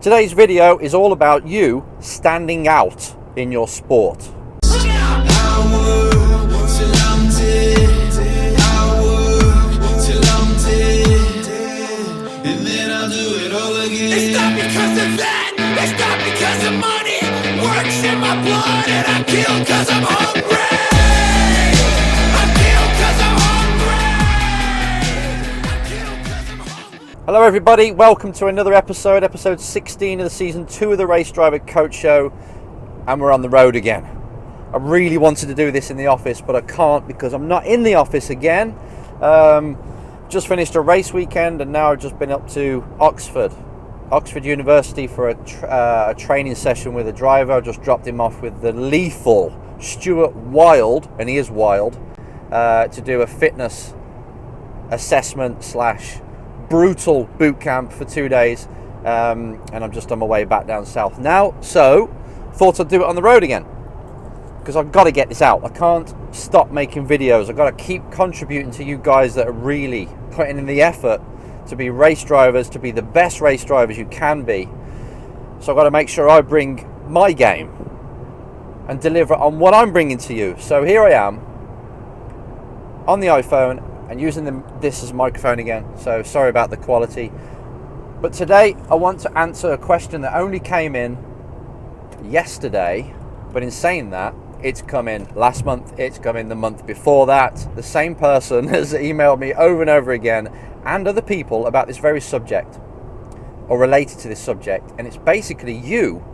Today's video is all about you standing out in your sport. It's not because of that, it's not because of money. Works in my blood and I kill cause I'm hungry. Hello everybody, welcome to another episode 16 of the season 2 of the Race Driver Coach Show, and we're on the road again. I really wanted to do this in the office, but I can't because I'm not in the office again. Just finished a race weekend and now I've just been up to Oxford University for a training session with a driver. I just dropped him off with the lethal Stuart Wild, and he is wild, to do a fitness assessment / brutal boot camp for 2 days, and I'm just on my way back down south now, so thought I'd do it on the road again because I've got to get this out. I can't stop making videos. I've got to keep contributing to you guys that are really putting in the effort to be race drivers, to be the best race drivers you can be. So I've got to make sure I bring my game and deliver on what I'm bringing to you. So here I am on the iPhone and using this as a microphone again, so sorry about the quality. But today I want to answer a question that only came in yesterday, but in saying that, it's come in last month, it's come in the month before that. The same person has emailed me over and over again, and other people, about this very subject, or related to this subject, and it's basically you,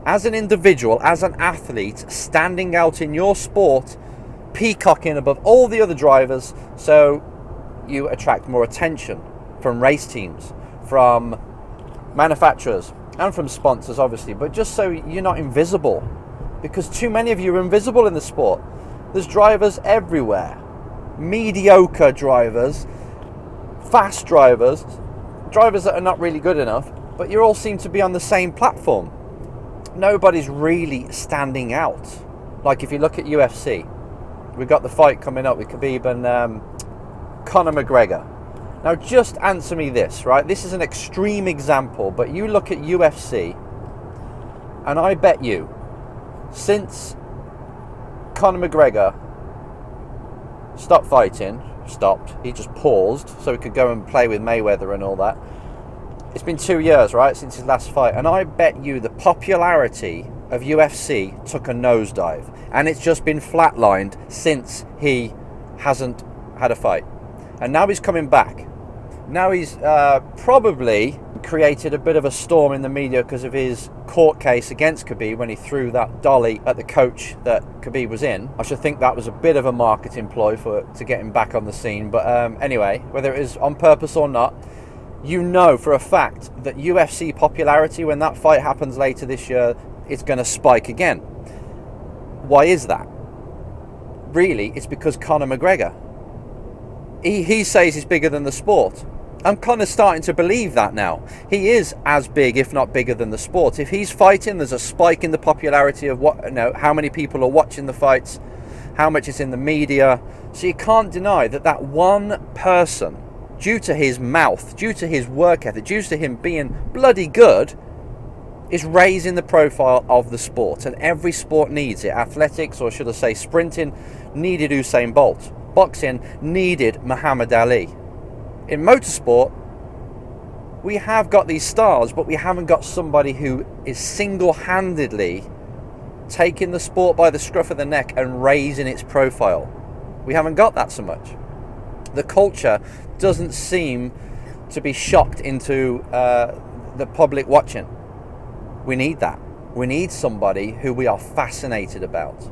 as an individual, as an athlete, standing out in your sport, peacocking above all the other drivers, so you attract more attention from race teams, from manufacturers, and from sponsors, obviously, but just so you're not invisible, because too many of you are invisible in the sport. There's drivers everywhere, mediocre drivers, fast drivers that are not really good enough, but you all seem to be on the same platform. Nobody's really standing out. Like if you look at UFC, we've got the fight coming up with Khabib and Conor McGregor. Now just answer me this, right? This is an extreme example, but you look at UFC, and I bet you, since Conor McGregor stopped, he just paused so he could go and play with Mayweather and all that. It's been 2 years, right, since his last fight, and I bet you the popularity of UFC took a nosedive, and it's just been flatlined since he hasn't had a fight. And now he's coming back. Now he's probably created a bit of a storm in the media because of his court case against Khabib when he threw that dolly at the coach that Khabib was in. I should think that was a bit of a marketing ploy to get him back on the scene. But anyway, whether it is on purpose or not, you know for a fact that UFC popularity, when that fight happens later this year, it's going to spike again. Why is that? Really, it's because Conor McGregor. He says he's bigger than the sport. I'm kind of starting to believe that now. He is as big, if not bigger, than the sport. If he's fighting, there's a spike in the popularity of how many people are watching the fights, how much it's in the media. So you can't deny that one person, due to his mouth, due to his work ethic, due to him being bloody good, is raising the profile of the sport, and every sport needs it. Athletics, or should I say sprinting, needed Usain Bolt. Boxing needed Muhammad Ali. In motorsport, we have got these stars, but we haven't got somebody who is single-handedly taking the sport by the scruff of the neck and raising its profile. We haven't got that so much. The culture doesn't seem to be shocked into the public watching. We need that. We need somebody who we are fascinated about.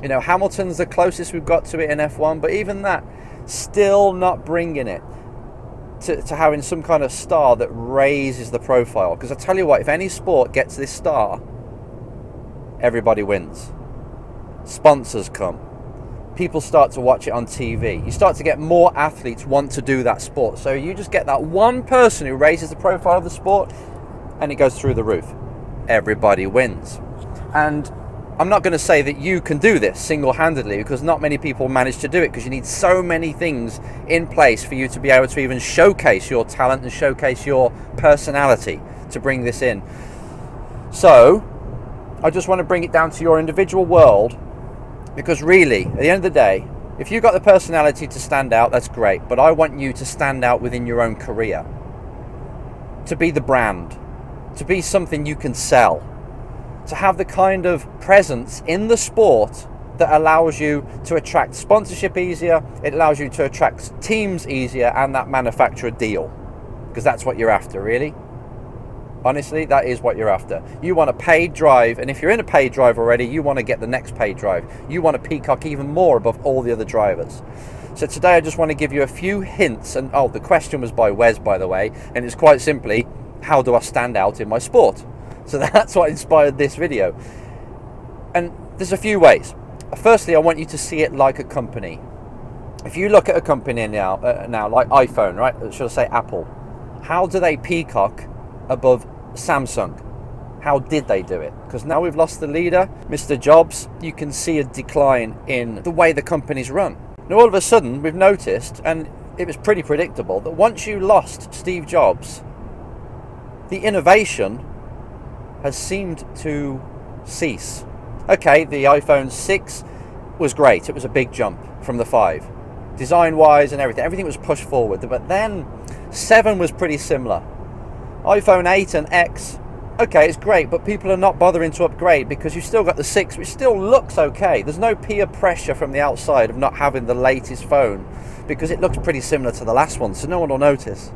You know, Hamilton's the closest we've got to it in F1, but even that, still not bringing it to having some kind of star that raises the profile. Because I tell you what, if any sport gets this star, everybody wins. Sponsors come. People start to watch it on TV. You start to get more athletes want to do that sport. So you just get that one person who raises the profile of the sport, and it goes through the roof. Everybody wins. And I'm not going to say that you can do this single-handedly, because not many people manage to do it, because you need so many things in place for you to be able to even showcase your talent and showcase your personality. to bring this in. So I just want to bring it down to your individual world, because really, at the end of the day, if you've got the personality to stand out, that's great. But I want you to stand out within your own career, to be the brand, to be something you can sell, to have the kind of presence in the sport that allows you to attract sponsorship easier, it allows you to attract teams easier, and that manufacturer deal. Because that's what you're after, really. Honestly, that is what you're after. You want a paid drive, and if you're in a paid drive already, you want to get the next paid drive. You want to peacock even more above all the other drivers. So today I just want to give you a few hints, and the question was by Wes, by the way, and it's quite simply, how do I stand out in my sport? So that's what inspired this video. And there's a few ways. Firstly, I want you to see it like a company. If you look at a company now like iPhone, right? Should I say Apple? How do they peacock above Samsung? How did they do it? Because now we've lost the leader, Mr. Jobs. You can see a decline in the way the company's run. Now all of a sudden we've noticed, and it was pretty predictable, that once you lost Steve Jobs, the innovation has seemed to cease. Okay, the iPhone 6 was great. It was a big jump from the 5. Design-wise and everything was pushed forward. But then 7 was pretty similar. iPhone 8 and X, okay, it's great, but people are not bothering to upgrade because you've still got the 6, which still looks okay. There's no peer pressure from the outside of not having the latest phone because it looks pretty similar to the last one, so no one will notice.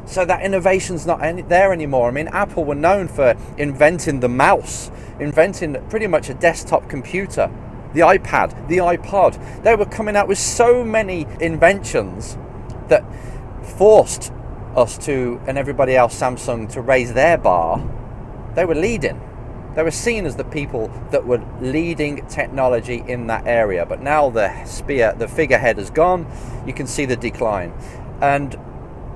So that innovation's not there anymore. I mean, Apple were known for inventing the mouse, inventing pretty much a desktop computer, the iPad, the iPod. They were coming out with so many inventions that forced us to, and everybody else, Samsung, to raise their bar. They were leading. They were seen as the people that were leading technology in that area. But now the figurehead has gone. You can see the decline. And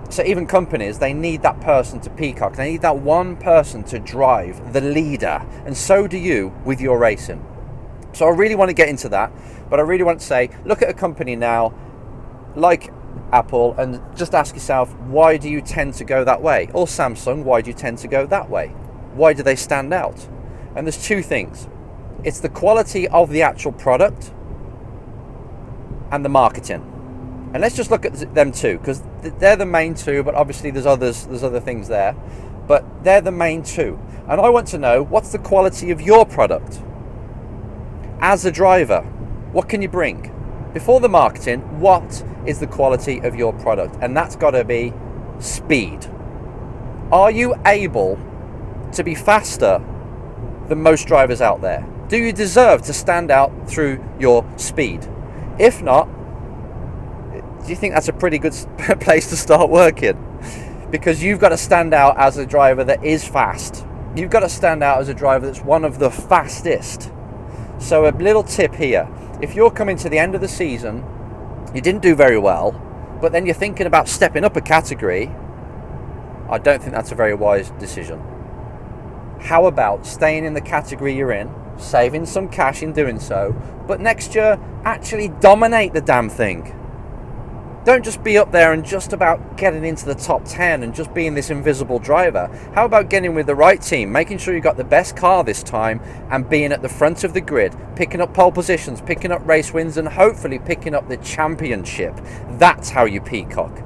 so even companies, they need that person to peacock. They need that one person to drive, the leader. And so do you with your racing. So I really want to get into that. But I really want to say, look at a company now like Apple and just ask yourself, why do you tend to go that way? Or Samsung, why do you tend to go that way? Why do they stand out? And there's two things. It's the quality of the actual product and the marketing. And let's just look at them two, because they're the main two, but obviously there's other things there. But they're the main two. And I want to know, what's the quality of your product? As a driver, what can you bring? Before the marketing, what is the quality of your product? And that's got to be speed. Are you able to be faster than most drivers out there? Do you deserve to stand out through your speed? If not, do you think that's a pretty good place to start working? Because you've got to stand out as a driver that is fast. You've got to stand out as a driver that's one of the fastest. So a little tip here. If you're coming to the end of the season, you didn't do very well, but then you're thinking about stepping up a category, I don't think that's a very wise decision. How about staying in the category you're in, saving some cash in doing so, but next year actually dominate the damn thing? Don't just be up there and just about getting into the top 10 and just being this invisible driver. How about getting with the right team, making sure you got the best car this time and being at the front of the grid, picking up pole positions, picking up race wins, and hopefully picking up the championship. That's how you peacock.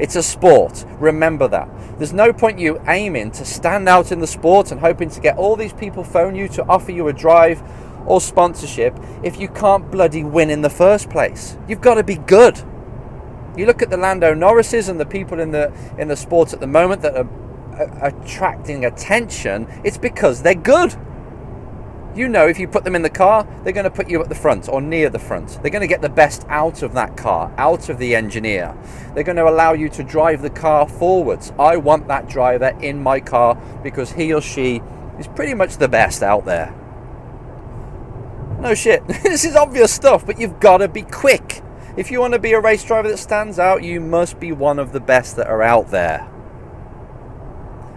It's a sport. Remember that. There's no point you aiming to stand out in the sport and hoping to get all these people phone you to offer you a drive or sponsorship if you can't bloody win in the first place. You've got to be good. You look at the Lando Norrises and the people in the sport at the moment that are attracting attention, it's because they're good. You know, if you put them in the car, they're going to put you at the front or near the front. They're going to get the best out of that car, out of the engineer. They're going to allow you to drive the car forwards. I want that driver in my car because he or she is pretty much the best out there. No shit. This is obvious stuff, but you've got to be quick. If you want to be a race driver that stands out, you must be one of the best that are out there.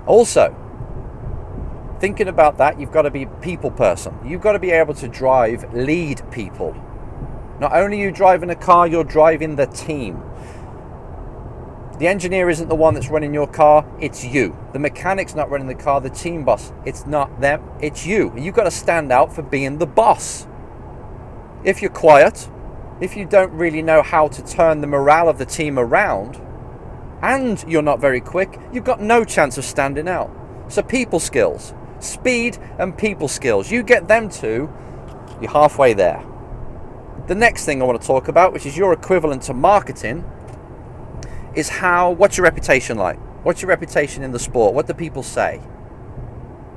Also, thinking about that, you've got to be a people person. You've got to be able to lead people. Not only are you driving a car, you're driving the team. The engineer isn't the one that's running your car, it's you. The mechanic's not running the car, the team boss, it's not them, it's you. And you've got to stand out for being the boss. If you're quiet, if you don't really know how to turn the morale of the team around, and you're not very quick, you've got no chance of standing out. So people skills, speed and people skills, you get them two, you're halfway there. The next thing I want to talk about, which is your equivalent to marketing, is what's your reputation like? What's your reputation in the sport? What do people say?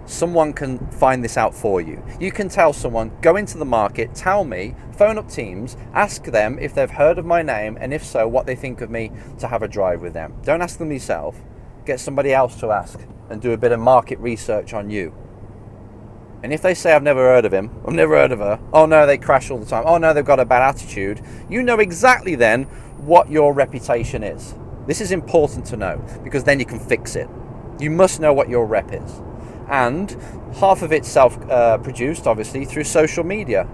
Someone can find this out for you. You can tell someone, go into the market, tell me, phone up teams, ask them if they've heard of my name, and if so, what they think of me to have a drive with them. Don't ask them yourself. Get somebody else to ask and do a bit of market research on you. And if they say, I've never heard of him, I've never heard of her, oh no, they crash all the time, oh no, they've got a bad attitude, you know exactly then what your reputation is. This is important to know, because then you can fix it. You must know what your rep is. And half of it's self-produced, obviously, through social media.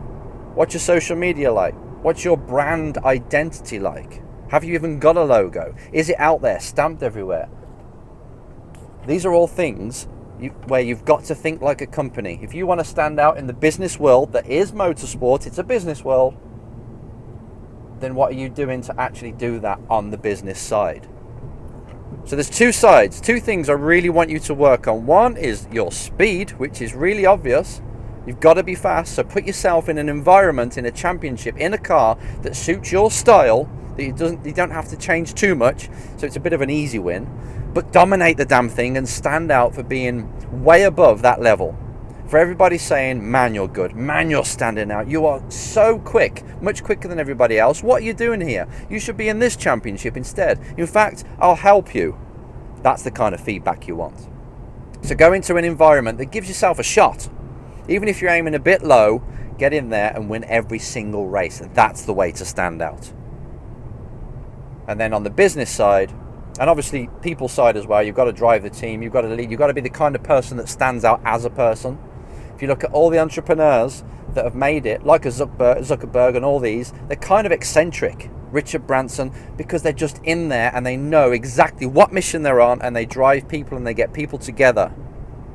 What's your social media like? What's your brand identity like? Have you even got a logo? Is it out there, stamped everywhere? These are all things where you've got to think like a company. If you want to stand out in the business world that is motorsport, it's a business world, then what are you doing to actually do that on the business side? So there's two sides, two things I really want you to work on. One is your speed, which is really obvious. You've got to be fast, so put yourself in an environment, in a championship, in a car that suits your style, that you don't have to change too much, so it's a bit of an easy win. But dominate the damn thing and stand out for being way above that level. For everybody saying, man, you're good, man, you're standing out, you are so quick, much quicker than everybody else, what are you doing here? You should be in this championship instead. In fact, I'll help you. That's the kind of feedback you want. So go into an environment that gives yourself a shot. Even if you're aiming a bit low, get in there and win every single race. That's the way to stand out. And then on the business side, and obviously people side as well, you've got to drive the team, you've got to lead, you've got to be the kind of person that stands out as a person. If you look at all the entrepreneurs that have made it, like a Zuckerberg and all these, they're kind of eccentric. Richard Branson, because they're just in there and they know exactly what mission they're on, and they drive people and they get people together.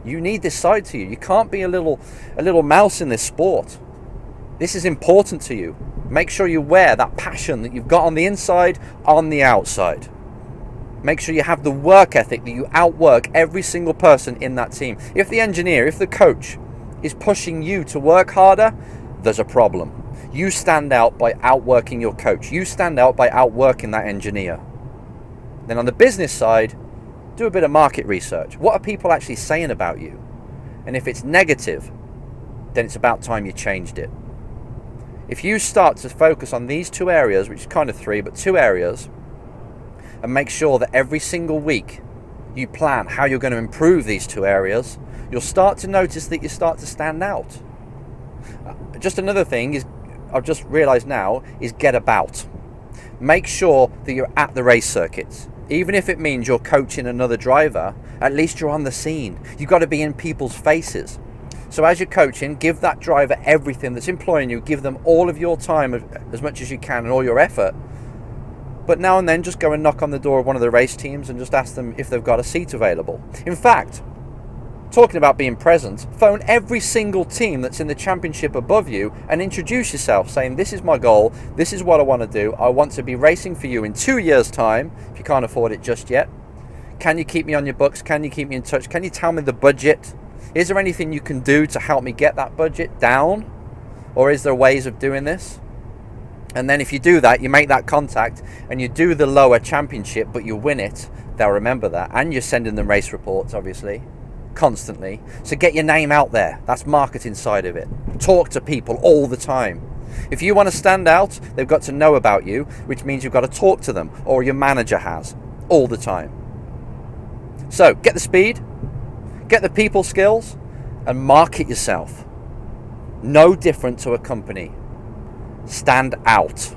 You need this side to you. You can't be a little mouse in this sport. This is important to you. Make sure you wear that passion that you've got on the inside, on the outside. Make sure you have the work ethic, that you outwork every single person in that team. If the engineer, if the coach is pushing you to work harder, there's a problem. You stand out by outworking your coach. You stand out by outworking that engineer. Then on the business side, do a bit of market research. What are people actually saying about you? And if it's negative, then it's about time you changed it. If you start to focus on these two areas, which is kind of three, but two areas, and make sure that every single week you plan how you're going to improve these two areas, you'll start to notice that you start to stand out. Just another thing is, I've just realized now, is get about. Make sure that you're at the race circuits. Even if it means you're coaching another driver, at least you're on the scene. You've got to be in people's faces. So as you're coaching, give that driver everything that's employing you. Give them all of your time, as much as you can, and all your effort. But now and then, just go and knock on the door of one of the race teams and just ask them if they've got a seat available. In fact, talking about being present, phone every single team that's in the championship above you and introduce yourself, saying, this is my goal, this is what I want to do, I want to be racing for you in 2 years' time, if you can't afford it just yet. Can you keep me on your books? Can you keep me in touch? Can you tell me the budget? Is there anything you can do to help me get that budget down? Or is there ways of doing this? And then if you do that, you make that contact and you do the lower championship, but you win it, they'll remember that. And you're sending them race reports, obviously, constantly. So get your name out there. That's marketing side of it. Talk to people all the time. If you want to stand out, they've got to know about you, which means you've got to talk to them, or your manager has, all the time. So get the speed, get the people skills, and market yourself. No different to a company. Stand out.